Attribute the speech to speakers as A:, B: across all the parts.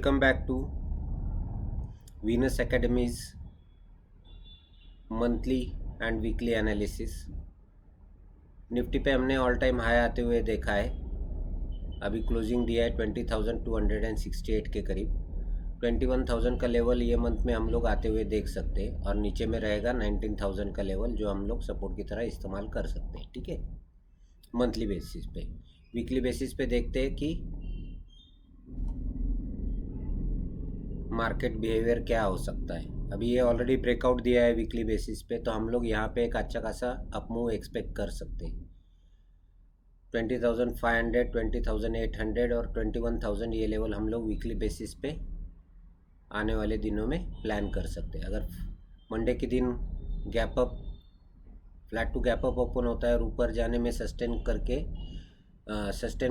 A: Welcome back to Venus Academy's monthly and weekly analysis। Nifty पे हमने all time high आते हुए देखा है। अभी क्लोजिंग दिया है 20,268 के करीब। 21,000 का लेवल ये मंथ में हम लोग आते हुए देख सकते हैं और नीचे में रहेगा 19,000 का लेवल जो हम लोग सपोर्ट की तरह इस्तेमाल कर सकते हैं। ठीक है, मंथली बेसिस पे। वीकली बेसिस पे देखते हैं कि मार्केट बिहेवियर क्या हो सकता है। अभी ये ऑलरेडी ब्रेकआउट दिया है वीकली बेसिस पे, तो हम लोग यहाँ पे एक अच्छा खासा अपमूव एक्सपेक्ट कर सकते हैं। 20,500, 20,800 और 21,000 ये लेवल हम लोग वीकली बेसिस पे आने वाले दिनों में प्लान कर सकते हैं। अगर मंडे के दिन gap up, flat to gap up open होता है और ऊपर जाने में सस्टेन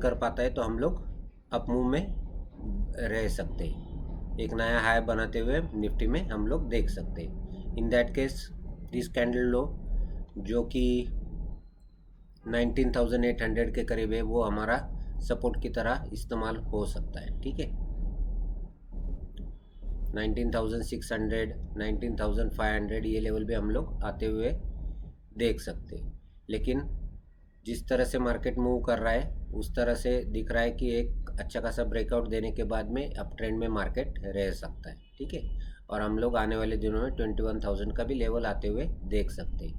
A: कर पाता है तो हम लोग अपमूव में रह सकते हैं। एक नया हाई बनाते हुए निफ्टी में हम लोग देख सकते हैं। In that case this candle low जो कि 19,800 के करीब है वो हमारा सपोर्ट की तरह इस्तेमाल हो सकता है। ठीक है, 19,600, 19,500 ये लेवल भी हम लोग आते हुए देख सकते हैं। लेकिन जिस तरह से मार्केट मूव कर रहा है उस तरह से दिख रहा है कि एक अच्छा खासा ब्रेकआउट देने के बाद में अप ट्रेंड में मार्केट रह सकता है। ठीक है, और हम लोग आने वाले दिनों में 21,000 का भी लेवल आते हुए देख सकते हैं।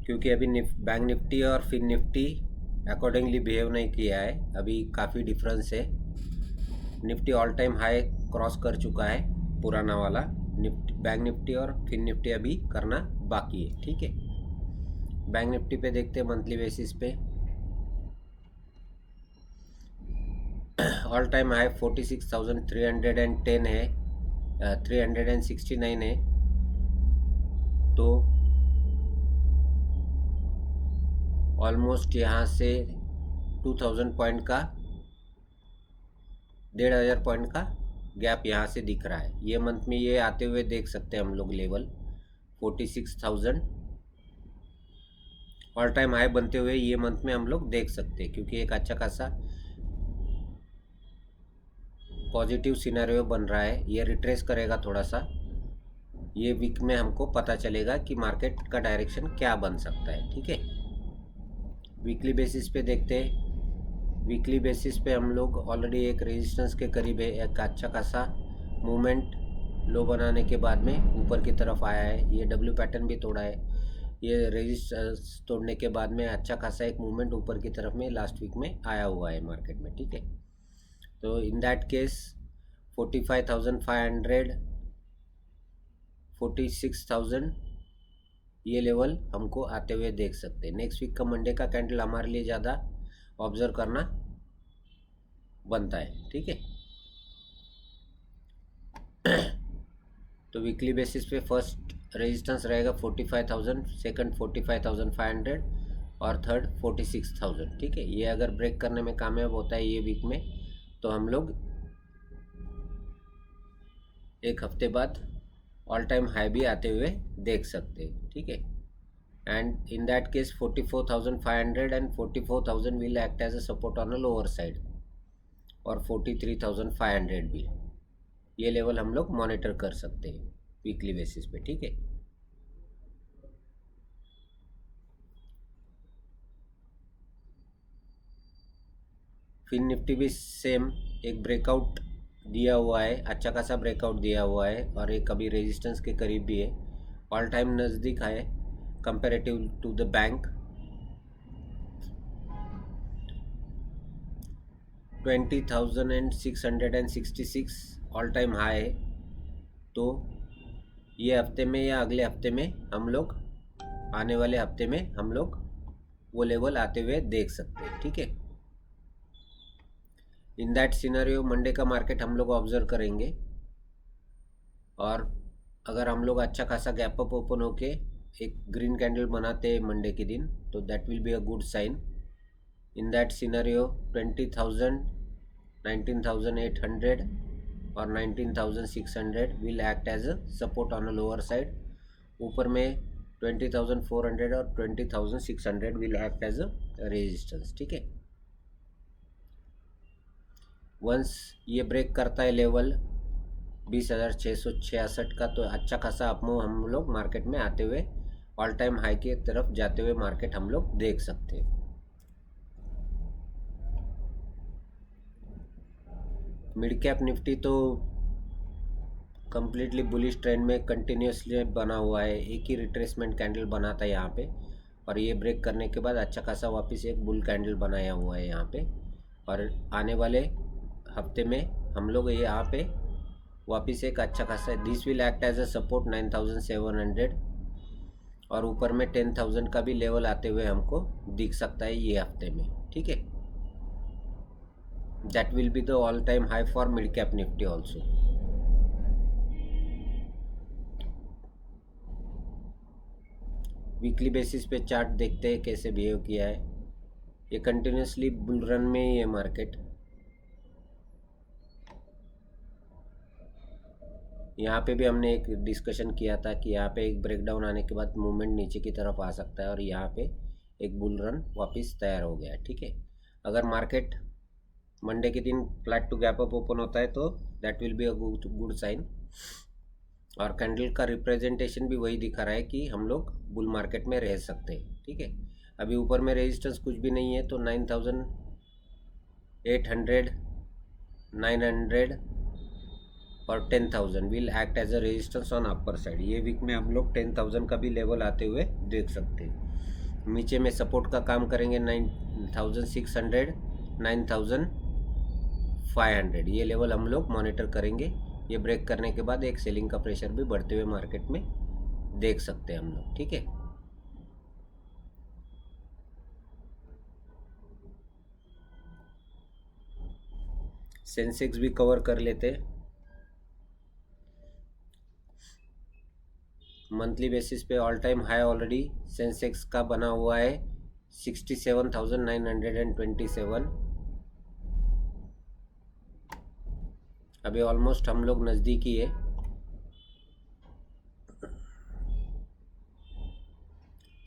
A: क्योंकि अभी बैंक निफ्टी और फिन निफ्टी अकॉर्डिंगली बिहेव नहीं किया है, अभी काफ़ी डिफरेंस है। Nifty all time high cross कर चुका है पुराना वाला, बैंक निफ्टी और फिन निफ्टी अभी करना बाकी है। ठीक है, बैंक निफ्टी पे देखते हैं मंथली बेसिस पे ऑल टाइम हाई 46,310 है, 369 है। तो ऑलमोस्ट यहाँ से 2,000 पॉइंट का 1,500 पॉइंट का गैप यहाँ से दिख रहा है। ये मंथ में ये आते हुए देख सकते हैं हम लोग लेवल 46,000 ऑल टाइम हाई बनते हुए ये मंथ में हम लोग देख सकते हैं। क्योंकि एक अच्छा खासा पॉजिटिव सिनेरियो बन रहा है। ये रिट्रेस करेगा थोड़ा सा, ये वीक में हमको पता चलेगा कि मार्केट का डायरेक्शन क्या बन सकता है। ठीक है, वीकली बेसिस पे देखते हैं। वीकली बेसिस पे हम लोग ऑलरेडी एक रेजिस्टेंस के करीब है, एक अच्छा खासा मूवमेंट लो बनाने के बाद में ऊपर की तरफ आया है। ये डब्ल्यू पैटर्न भी तोड़ा है। ये रेजिस्टेंस तोड़ने के बाद में अच्छा खासा एक मूवमेंट ऊपर की तरफ में लास्ट वीक में आया हुआ है मार्केट में। ठीक है, तो इन दैट केस 45,500, 46,000 ये लेवल हमको आते हुए देख सकते हैं। नेक्स्ट वीक का मंडे का कैंडल हमारे लिए ज़्यादा ऑब्जर्व करना बनता है। ठीक है, तो वीकली बेसिस पे फर्स्ट रेजिस्टेंस रहेगा 45,000, सेकंड 45,500 और थर्ड 46,000। ठीक है, ये अगर ब्रेक करने में कामयाब होता है ये वीक में तो हम लोग एक हफ्ते बाद ऑल टाइम हाई भी आते हुए देख सकते हैं। ठीक है, and in that case 44,500 and 44,000 will act as a support on a lower side और 43,500 भी ये लेवल हम लोग मॉनिटर कर सकते हैं वीकली बेसिस पे। ठीक है, फिन निफ्टी भी सेम एक ब्रेकआउट दिया हुआ है, अच्छा खासा ब्रेकआउट दिया हुआ है और एक अभी रेजिस्टेंस के करीब भी है। ऑल टाइम नज़दीक है comparative to the bank. 20,666 all time high है। तो ये हफ्ते में या अगले हफ्ते में हम लोग, आने वाले हफ्ते में हम लोग वो लेवल आते हुए देख सकते हैं। ठीक है, इन दैट सिनेरियो मंडे का मार्केट हम लोग ऑब्जर्व करेंगे और अगर हम लोग अच्छा खासा गैप अप ओपन होके एक ग्रीन कैंडल बनाते हैं मंडे के दिन तो that will be a good sign. In that scenario 20,000, 19,800 और 19,600 will act as a support on a lower side. ऊपर में 20,400 और 20,600 will act as a resistance. ठीक है, वंस ये ब्रेक करता है लेवल 20,666 का, तो अच्छा खासा अपमूव हम लोग मार्केट में आते हुए ऑल टाइम हाई की तरफ जाते हुए मार्केट हम लोग देख सकते हैं। मिड कैप निफ्टी तो कंप्लीटली बुलिश ट्रेंड में कंटिन्यूसली बना हुआ है, एक ही रिट्रेसमेंट कैंडल बना था यहाँ पे, और ये ब्रेक करने के बाद अच्छा खासा वापस एक बुल कैंडल बनाया हुआ है यहाँ पे, और आने वाले हफ्ते में हम लोग यहाँ पे वापस एक अच्छा खासा, this will act as a support 9,700, और ऊपर में 10,000 का भी लेवल आते हुए हमको दिख सकता है ये हफ्ते में, ठीक है। That will be the all time high for mid cap Nifty also. Weekly basis पे चार्ट देखते हैं कैसे बिहेव किया है। ये कंटिन्यूसली बुल रन में ही है मार्केट। यहाँ पे भी हमने एक डिस्कशन किया था कि यहाँ पे एक ब्रेकडाउन आने के बाद मूवमेंट नीचे की तरफ आ सकता है, और यहाँ पे एक बुल रन वापस तैयार हो गया है, ठीक है। अगर मार्केट मंडे के दिन flat to gap up open होता है तो that will be a good sign, और कैंडल का रिप्रेजेंटेशन भी वही दिखा रहा है कि हम लोग बुल मार्केट में रह सकते हैं, ठीक है। अभी ऊपर में रेजिस्टेंस कुछ भी नहीं है, तो 9,800, 900 और 10,000 will act as a resistance on upper side. ये वीक में हम लोग 10,000 का भी लेवल आते हुए देख सकते हैं। नीचे में सपोर्ट का काम करेंगे 9,600, 9,500, ये लेवल हम लोग मॉनिटर करेंगे। ये ब्रेक करने के बाद एक सेलिंग का प्रेशर भी बढ़ते हुए मार्केट में देख सकते हैं हम लोग, ठीक है। सेंसेक्स भी कवर कर लेते हैं। मंथली बेसिस पे all time high already Sensex का बना हुआ है 67,927। अभी ऑलमोस्ट हम लोग नज़दीक ही है।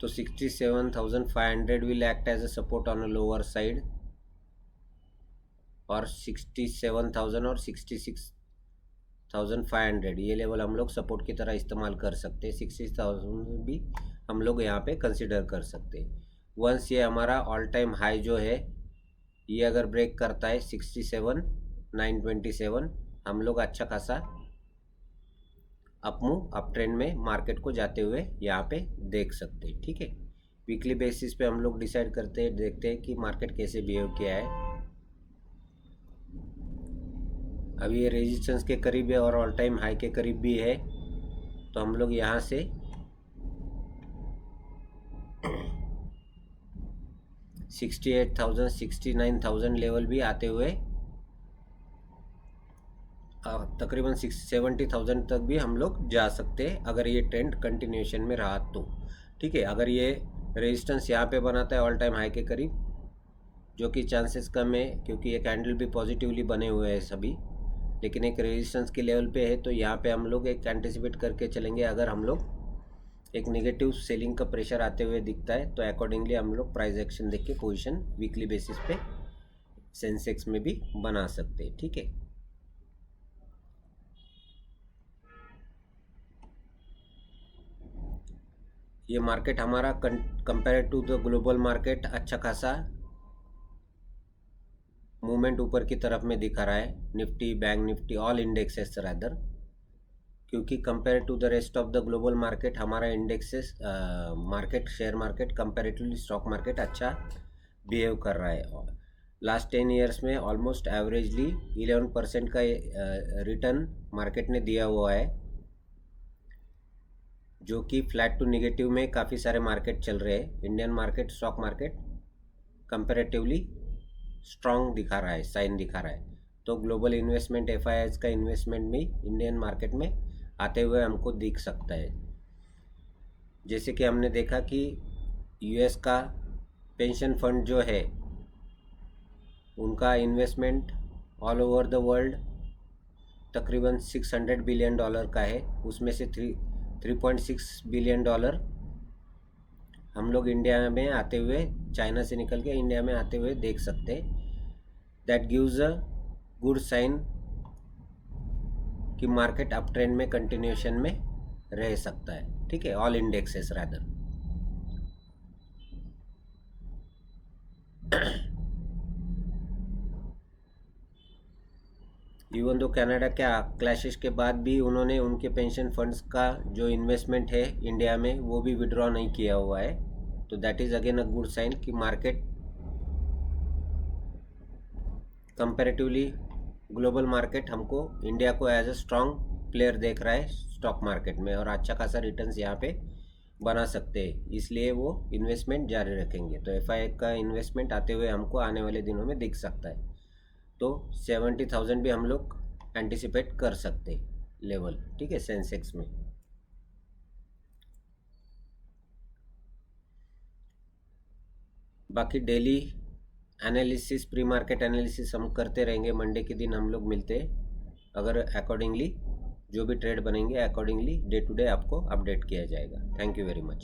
A: तो 67,500 will act as a support on a lower side, और 67,000 और 66,500 ये लेवल हम लोग सपोर्ट की तरह इस्तेमाल कर सकते हैं। 60,000 भी हम लोग यहाँ पे कंसिडर कर सकते हैं। वंस ये हमारा ऑल टाइम हाई जो है ये अगर ब्रेक करता है 67,927, हम लोग अच्छा खासा अप ट्रेंड में मार्केट को जाते हुए यहाँ पे देख सकते हैं, ठीक है। वीकली बेसिस पे हम लोग डिसाइड करते हैं, देखते हैं कि मार्केट कैसे बिहेव किया है। अभी ये रेजिस्टेंस के करीब है और ऑल टाइम हाई के करीब भी है, तो हम लोग यहाँ से 68,000, 69,000 लेवल भी आते हुए तकरीबन 70,000 तक भी हम लोग जा सकते हैं, अगर ये ट्रेंड कंटिन्यूएशन में रहा तो, ठीक है। अगर ये रेजिस्टेंस यहाँ पे बनाता है ऑल टाइम हाई के करीब, जो कि चांसेस कम है क्योंकि ये कैंडल भी पॉजिटिवली बने हुए हैं सभी, लेकिन एक रेजिस्टेंस के लेवल पे है, तो यहाँ पे हम लोग एक एंटिसिपेट करके चलेंगे। अगर हम लोग एक नेगेटिव सेलिंग का प्रेशर आते हुए दिखता है तो अकॉर्डिंगली हम लोग प्राइस एक्शन देख के पोजीशन वीकली बेसिस पे सेंसेक्स में भी बना सकते हैं, ठीक है। ये मार्केट हमारा compare to the global market अच्छा खासा मूवमेंट ऊपर की तरफ में दिखा रहा है। Nifty, bank Nifty, all indexes rather, क्योंकि compare to the rest of the global market हमारा indexes market, share market comparatively stock market अच्छा बिहेव कर रहा है। लास्ट 10 ईयर्स में ऑलमोस्ट एवरेजली 11% का रिटर्न मार्केट ने दिया हुआ है, जो कि फ्लैट टू नेगेटिव में काफ़ी सारे मार्केट चल रहे हैं। Indian market, stock market comparatively strong दिखा रहा है, साइन दिखा रहा है। तो ग्लोबल इन्वेस्टमेंट, FIIs का इन्वेस्टमेंट भी इंडियन मार्केट में आते हुए हमको दिख सकता है। जैसे कि हमने देखा कि US का पेंशन फंड जो है उनका investment all over the world तकरीबन $600 बिलियन का है, उसमें से 3.6 बिलियन डॉलर हम लोग इंडिया में आते हुए, चाइना से निकल के इंडिया में आते हुए देख सकते हैं। That gives a good sign कि मार्केट अप ट्रेंड में कंटिन्यूएशन में रह सकता है, ठीक है, all indexes rather. Even though Canada क्या क्लैशेस के बाद भी उन्होंने उनके पेंशन फंड्स का जो इन्वेस्टमेंट है इंडिया में वो भी विड्रॉ नहीं किया हुआ है, तो that is again a good sign कि मार्केट कंपैरेटिवली ग्लोबल मार्केट हमको इंडिया को एज अ स्ट्रॉन्ग प्लेयर देख रहा है स्टॉक मार्केट में, और अच्छा खासा रिटर्न्स यहाँ पे बना सकते हैं, इसलिए वो इन्वेस्टमेंट जारी रखेंगे। तो एफआई का इन्वेस्टमेंट आते हुए हमको आने वाले दिनों में दिख सकता है। तो 70,000 भी हम लोग एंटिसिपेट कर सकते लेवल, ठीक है, सेंसेक्स में। बाकी daily analysis, pre market analysis हम करते रहेंगे, मंडे के दिन हम लोग मिलते हैं। अगर अकॉर्डिंगली जो भी ट्रेड बनेंगे अकॉर्डिंगली डे टू डे आपको अपडेट किया जाएगा। Thank you very much.